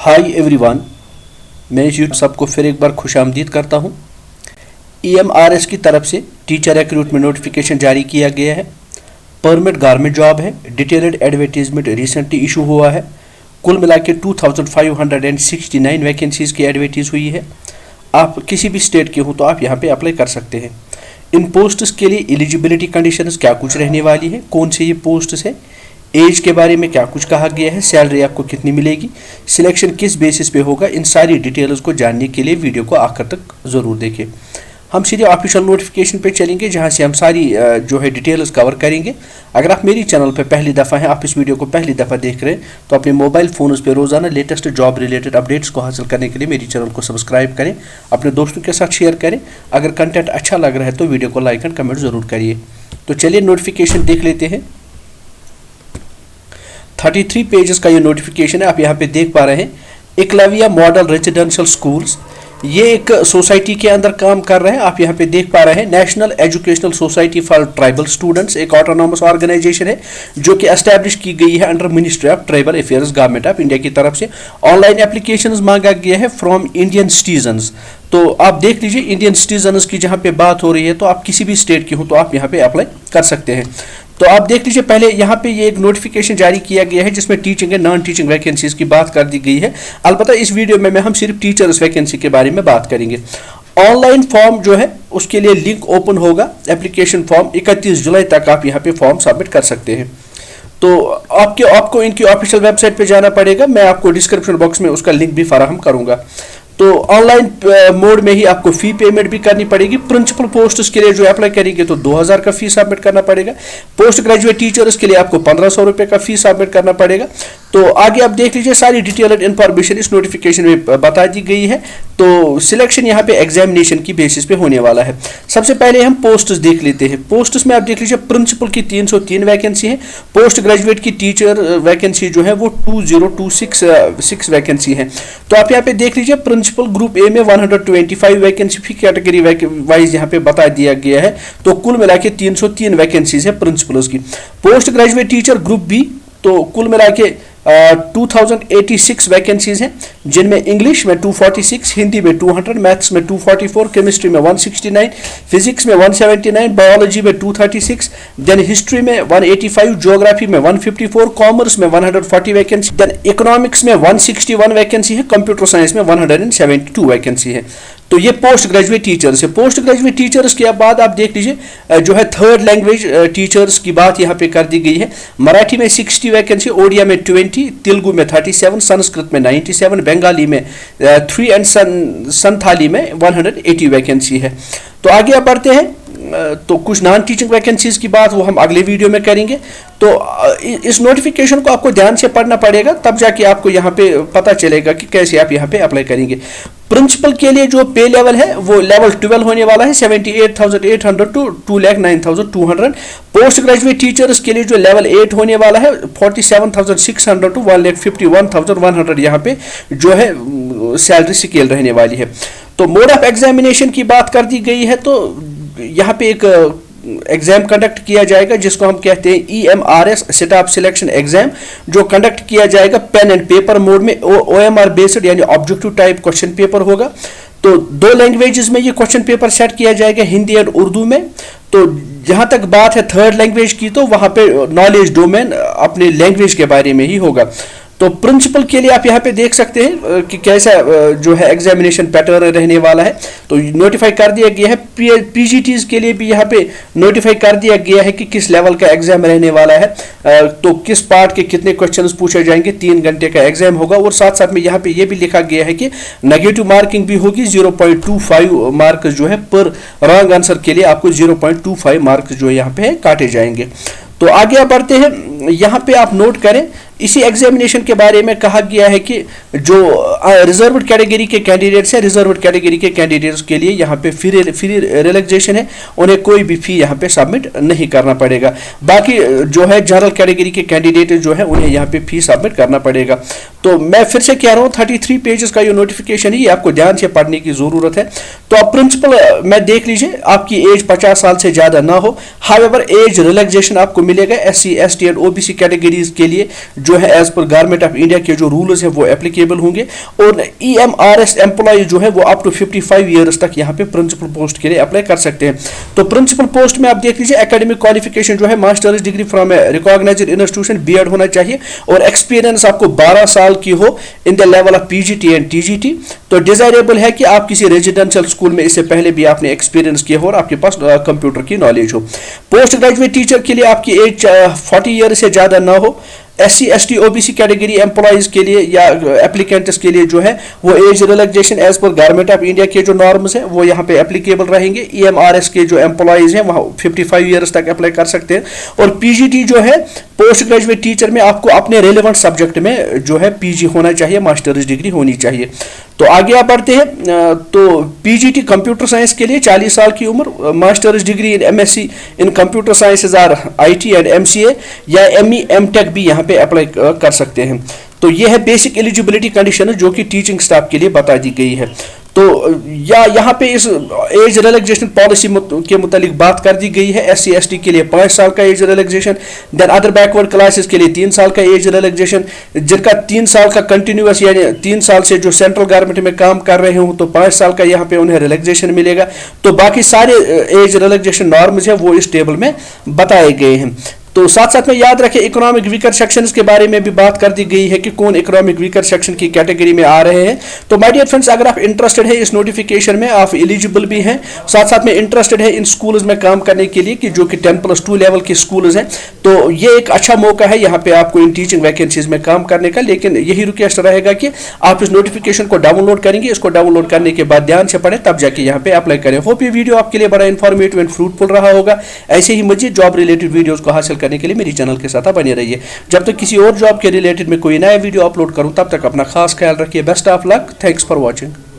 Hi everyone, मैं सबको फिर एक बार खुश आमदीद करता हूँ। EMRS की तरफ से टीचर रिक्रूटमेंट नोटिफिकेशन जारी किया गया है। परमिट गवर्नमेंट जॉब है। डिटेल्ड एडवर्टीजमेंट रिसेंटली इशू हुआ है। कुल मिला के 2569 वैकेंसीज की एडवर्टीज हुई है। आप किसी भी स्टेट के हो तो आप यहाँ पे अप्लाई कर सकते हैं। इन पोस्ट्स के लिए एलिजिबिलिटी कंडीशंस क्या कुछ रहने वाली है, कौन से ये पोस्ट्स है, एज के बारे में क्या कुछ कहा गया है, सैलरी आपको कितनी मिलेगी, सिलेक्शन किस बेसिस पे होगा, इन सारी डिटेल्स को जानने के लिए वीडियो को आखिर तक ज़रूर देखें। हम सीधे ऑफिशियल नोटिफिकेशन पे चलेंगे जहां से हम सारी जो है डिटेल्स कवर करेंगे। अगर आप मेरी चैनल पे पहली दफ़ा हैं, आप इस वीडियो को पहली दफ़ा देख रहे हैं, तो अपने मोबाइल फ़ोन पे रोज़ाना लेटेस्ट जॉब रिलेटेड अपडेट्स को हासिल करने के लिए मेरी चैनल को सब्सक्राइब करें, अपने दोस्तों के साथ शेयर करें। अगर कंटेंट अच्छा लग रहा है तो वीडियो को लाइक एंड कमेंट ज़रूर करिए। तो चलिए नोटिफिकेशन देख लेते हैं। 33 पेजेस का ये नोटिफिकेशन है। आप यहाँ पे देख पा रहे हैं, एकलव्य मॉडल रेजिडेंशियल स्कूल्स, ये एक सोसाइटी के अंदर काम कर रहे हैं। आप यहाँ पे देख पा रहे हैं, national educational society for tribal students एक ऑटोनॉमस ऑर्गेनाइजेशन है जो कि एस्टैब्लिश की गई है under ministry of tribal affairs government of India की तरफ से। ऑनलाइन एप्लीकेशंस मांगा गया है फ्रॉम इंडियन सिटीजन्स। तो आप देख लीजिए, इंडियन सिटीजन्स की जहाँ पे बात हो रही है, तो आप किसी भी स्टेट के हो तो आप यहाँ पे अप्लाई कर सकते हैं। तो आप देख लीजिए, पहले यहाँ पे ये एक नोटिफिकेशन जारी किया गया है जिसमें teaching and non teaching vacancies की बात कर दी गई है। अलबत्ता इस वीडियो में हम सिर्फ टीचर्स वैकेंसी के बारे में बात करेंगे। ऑनलाइन फॉर्म जो है उसके लिए लिंक ओपन होगा। एप्लीकेशन फॉर्म 31 जुलाई तक आप यहाँ पे फॉर्म सबमिट कर सकते हैं। तो आपको इनकी ऑफिशियल वेबसाइट पे जाना पड़ेगा। मैं आपको डिस्क्रिप्शन बॉक्स में उसका लिंक भी फराहम करूंगा। तो ऑनलाइन मोड में ही आपको फी पेमेंट भी करनी पड़ेगी। प्रिंसिपल पोस्ट्स के लिए जो अप्लाई करेंगे तो 2000 का फी सबमिट करना पड़ेगा। पोस्ट ग्रेजुएट टीचर्स के लिए आपको 1500 रुपये का फी सबमिट करना पड़ेगा। तो आगे आप देख लीजिए, सारी डिटेल्ड इन्फॉर्मेशन इस नोटिफिकेशन में बता दी गई है। तो सिलेक्शन यहाँ पे एग्जामिनेशन की बेसिस पे होने वाला है। सबसे पहले हम पोस्ट्स देख लेते हैं। पोस्ट्स में आप देख लीजिए, प्रिंसिपल की 303 वैकेंसी है। पोस्ट ग्रेजुएट की टीचर वैकेंसी जो है वो 2026 वैकेंसी है। तो आप यहाँ पे देख लीजिए, प्रिंसिपल ग्रुप ए में 125 वैकेंसी फी कैटेगरी वाइज यहाँ पे बता दिया गया है। तो कुल मिला के 303 वैकेंसीज है प्रिंसिपल्स की। Post graduate teacher group B, तो कुल मिला के 2086 वैकेंसीज हैं, जिनमें इंग्लिश में 246, हिंदी में 200, मैथ्स में 244, केमिस्ट्री में 169, फिजिक्स में 179, बायोलॉजी में 236, देन हिस्ट्री में 185, ज्योग्राफी में 154, कॉमर्स में 140 वैकेंसी, देन इकोनॉमिक्स में 161 वैकेंसी है, कंप्यूटर साइंस में 172 वैकेंसी है। तो ये पोस्ट ग्रेजुएट टीचर्स है। पोस्ट ग्रेजुएट टीचर्स के बाद आप देख लीजिए, जो है थर्ड लैंग्वेज टीचर्स की बात यहाँ पे कर दी गई है। मराठी में 60 वैकेंसी, ओडिया में 20, तेलुगु में 37, संस्कृत में 97, बंगाली में 3 एंड संथाली में 180 वैकेंसी है। तो आगे आप बढ़ते हैं। तो कुछ नॉन टीचिंग वैकेंसीज की बात वो हम अगले वीडियो में करेंगे। तो इस नोटिफिकेशन को आपको ध्यान से पढ़ना पड़ेगा, तब जाके आपको यहाँ पे पता चलेगा कि कैसे आप यहाँ पे अप्लाई करेंगे। प्रिंसिपल के लिए जो पे लेवल है वो लेवल 12 होने वाला है, 78,800 टू 2,09,200। पोस्ट ग्रेजुएट टीचर्स के लिए जो लेवल 8 होने वाला है 47,600 टू 1,51,100 यहाँ पे जो है सैलरी स्केल रहने वाली है। तो मोड ऑफ एग्जामिनेशन की बात कर दी गई है। तो यहाँ पे एक एग्जाम कंडक्ट किया जाएगा जिसको हम कहते हैं EMRS स्टाफ सिलेक्शन एग्जाम, जो कंडक्ट किया जाएगा पेन एंड पेपर मोड में। OMR बेस्ड यानी ऑब्जेक्टिव टाइप क्वेश्चन पेपर होगा। तो 2 लैंग्वेजेस में ये क्वेश्चन पेपर सेट किया जाएगा, हिंदी और उर्दू में। तो जहां तक बात है थर्ड लैंग्वेज की, तो वहां पे नॉलेज डोमेन अपने लैंग्वेज के बारे में ही होगा। तो प्रिंसिपल के लिए आप यहाँ पे देख सकते हैं कि कैसा जो है एग्जामिनेशन पैटर्न रहने वाला है। तो नोटिफाई कर दिया गया है। PGTs के लिए भी यहाँ पे नोटिफाई कर दिया गया है कि किस लेवल का एग्जाम रहने वाला है। तो किस पार्ट के कितने क्वेश्चंस पूछे जाएंगे। 3 घंटे का एग्जाम होगा। और साथ साथ में यहाँ पे ये भी लिखा गया है कि नेगेटिव मार्किंग भी होगी। 0.25 मार्क जो है पर रॉन्ग आंसर के लिए आपको 0.25 मार्क जो है यहाँ पे काटे जाएंगे। तो आगे आप बढ़ते हैं। यहाँ पे आप नोट करें, इसी एग्जामिनेशन के बारे में कहा गया है कि जो रिजर्व्ड कैटेगरी के कैंडिडेट्स हैं, रिजर्व्ड कैटेगरी के कैंडिडेट्स के लिए यहाँ पे फ्री रिलैक्सेशन है, उन्हें कोई भी फी यहाँ पे सबमिट नहीं करना पड़ेगा। बाकी जो है जनरल कैटेगरी के कैंडिडेट जो है उन्हें यहाँ पे फी सबमिट करना पड़ेगा। तो मैं फिर से कह रहा हूँ, 33 पेजेस का ये नोटिफिकेशन है, ये आपको ध्यान से पढ़ने की जरूरत है। तो आप प्रिंसिपल में देख लीजिए, आपकी एज 50 साल से ज्यादा ना हो। हाउएवर एज रिलैक्सेशन आपको मिलेगा SC ST और OBC कैटेगरीज के लिए जो है एज पर गवर्नमेंट ऑफ इंडिया के जो रूल्स है वो एप्लीकेबल होंगे। और EMRS एम्प्लॉय जो है वो अप टू 55 ईयर्स तक यहाँ पे प्रिंसिपल पोस्ट के लिए अप्लाई कर सकते हैं। तो प्रिंसिपल पोस्ट में आप देख लीजिए एकेडमिक क्वालिफिकेशन जो है masters degree from recognised institution B.Ed होना चाहिए और एक्सपीरियंस आपको 12 साल की हो in the level of PGT and TGT। तो डिजायरेबल है कि आप किसी रेजिडेंशियल स्कूल में इससे पहले भी आपने एक्सपीरियंस किया हो और आपके पास कंप्यूटर की नॉलेज हो। पोस्ट ग्रेजुएट टीचर के लिए आपकी एज 40 ईयर से ज़्यादा ना हो। SC ST OBC category employees के लिए या एप्लीकेंट्स के लिए जो है वो एज रिलैक्सेशन एज पर गवर्नमेंट ऑफ इंडिया के जो नॉर्म्स हैं वो यहाँ पे एप्लीकेबल रहेंगे। EMRS के जो एम्प्लॉयज़ हैं वहाँ 55 ईयर्स तक अप्लाई कर सकते हैं। और PGT जो है पोस्ट ग्रेजुएट टीचर में आपको अपने रेलिवेंट सब्जेक्ट में जो है PG होना चाहिए, मास्टर्स डिग्री होनी चाहिए। तो आगे आप बढ़ते हैं। तो PGT कंप्यूटर साइंस के लिए 40 साल की उम्र, masters degree in MSc in computer sciences or IT and MCA या ME M.Tech भी यहाँ पे अप्लाई कर सकते हैं। तो ये है बेसिक एलिजिबिलिटी कंडीशन जो कि टीचिंग स्टाफ के लिए बता दी गई है। तो या यहाँ पे इस एज रिलैक्सेशन पॉलिसी के मुतालिक बात कर दी गई है। SC ST के लिए 5 साल का age relaxation, then other backward classes के लिए 3 साल का एज रिलैक्सेशन, जिनका 3 साल का कंटिन्यूस यानी 3 साल से जो सेंट्रल गवर्नमेंट में काम कर रहे हो तो 5 साल का यहाँ पे उन्हें रिलैक्सेशन मिलेगा। तो बाकी सारे एज रिलैक्सेशन नॉर्म्स है वो इस टेबल में बताए गए हैं। तो साथ साथ में याद रखें इकोनॉमिक वीकर सेक्शंस के बारे में भी बात कर दी गई है कि कौन इकोनॉमिक वीकर सेक्शन की कैटेगरी में आ रहे हैं। तो माय डियर फ्रेंड्स, अगर आप इंटरेस्टेड है इस नोटिफिकेशन में, आप एलिजिबल भी हैं, साथ साथ में इंटरेस्टेड है इन स्कूल्स में काम करने के लिए कि जो कि 10+2 लेवल के स्कूल्स हैं, तो ये एक अच्छा मौका है यहाँ पे आपको इन टीचिंग वैकेंसीज में काम करने का। लेकिन यही रिक्वेस्ट रहेगा कि आप इस नोटिफिकेशन को डाउनलोड करेंगे, इसको डाउनलोड करने के बाद ध्यान से पढ़ें तब जाके यहाँ पे अप्लाई करें। होप ये वीडियो आपके लिए बड़ा इन्फॉर्मेटिव एंड फ्रूटफुल रहा होगा। ऐसे ही मजीद जॉब रिलेटेड वीडियोज को हासिल करने के लिए मेरी चैनल के साथ बने रहिए। जब तक किसी और जॉब के रिलेटेड में कोई नया वीडियो अपलोड करूं तब तक अपना खास ख्याल रखिए। Best of luck, thanks for watching.